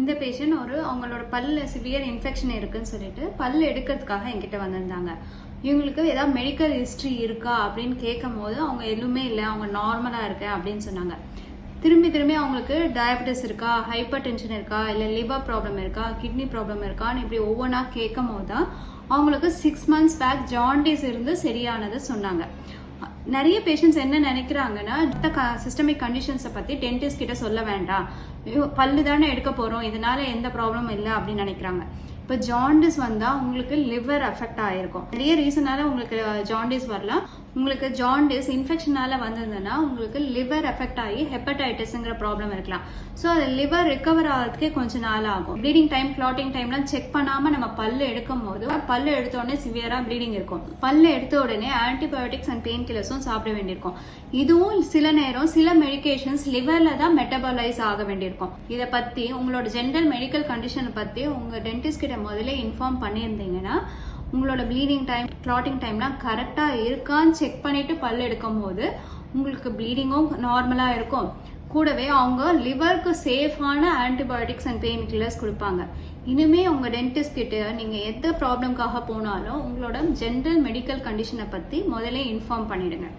இந்த பேஷண்ட் அவங்களோட பல்ல சிவியர் இன்ஃபெக்ஷன் இருக்குன்னு சொல்லிட்டு பல் எடுக்கிறதுக்காக என்கிட்ட வந்திருந்தாங்க. இவங்களுக்கு ஏதாவது மெடிக்கல் ஹிஸ்ட்ரி இருக்கா அப்படின்னு கேட்கும் போது அவங்க எதுவுமே இல்லை, அவங்க நார்மலாக இருக்கு அப்படின்னு சொன்னாங்க. திரும்பி அவங்களுக்கு டயபெட்டிஸ் இருக்கா, ஹைப்பர் டென்ஷன் இருக்கா, இல்லை லிவர் ப்ராப்ளம் இருக்கா, கிட்னி ப்ராப்ளம் இருக்கான்னு இப்படி ஒவ்வொன்றா கேட்கும் போது தான் அவங்களுக்கு 6 months பேக் ஜாண்டிஸ் இருந்து சரியானது சொன்னாங்க. நிறைய பேஷண்ட்ஸ் என்ன நினைக்கிறாங்கன்னா, சிஸ்டமிக் கண்டிஷன்ஸை பற்றி டென்டிஸ்ட் கிட்ட சொல்ல வேண்டாம், பல்லு தானே எடுக்க போகிறோம், இதனால எந்த ப்ராப்ளமும் இல்லை அப்படின்னு நினைக்கிறாங்க. இப்போ ஜாண்டிஸ் வந்தால் உங்களுக்கு லிவர் அஃபெக்ட் ஆகிருக்கும். நிறைய ரீசனால உங்களுக்கு ஜாண்டிஸ் வரலாம். உங்களுக்கு ஜாண்டிஸ் இன்ஃபெக்ஷனால வந்ததுன்னா உங்களுக்கு லிவர் எஃபெக்ட் ஆகி ஹெப்படைட்டிஸ்ங்கிற ப்ராப்ளம் இருக்கலாம். ஸோ அது லிவர் ரிகவர் ஆகிறதுக்கே கொஞ்சம் நாள் ஆகும். ப்ளீடிங் டைம், கிளாட்டிங் டைம்லாம் செக் பண்ணாமல் நம்ம பல்லு எடுக்கும் போது பல்லு எடுத்த உடனே சிவியராக ப்ளீடிங் இருக்கும். பல்லு எடுத்த உடனே ஆன்டிபயோட்டிக்ஸ் அண்ட் பெயின் கில்லர்ஸும் சாப்பிட வேண்டியிருக்கும். இதுவும் சில நேரம் சில மெடிகேஷன்ஸ் லிவரில் தான் மெட்டபாலைஸ் ஆக வேண்டியிருக்கும். இதை பற்றி உங்களோட ஜென்ரல் மெடிக்கல் கண்டிஷனை பற்றி உங்கள் டென்டிஸ்ட் கிட்ட முதல்ல இன்ஃபார்ம் பண்ணியிருந்தீங்கன்னா உங்களோட ப்ளீடிங் டைம், கிளாட்டிங் டைம்லாம் கரெக்டாக இருக்கான்னு செக் பண்ணிட்டு பல் எடுக்கும் போது உங்களுக்கு ப்ளீடிங்கும் நார்மலாக இருக்கும். கூடவே அவங்க லிவருக்கு சேஃபான ஆன்டிபயோட்டிக்ஸ் அண்ட் பெயின் கில்லர்ஸ் கொடுப்பாங்க. இனிமே உங்கள் டென்டிஸ்ட் கிட்ட நீங்கள் எந்த ப்ராப்ளம்காக போனாலும் உங்களோட ஜென்ரல் மெடிக்கல் கண்டிஷனை பற்றி முதல்ல இன்ஃபார்ம் பண்ணிடுங்க.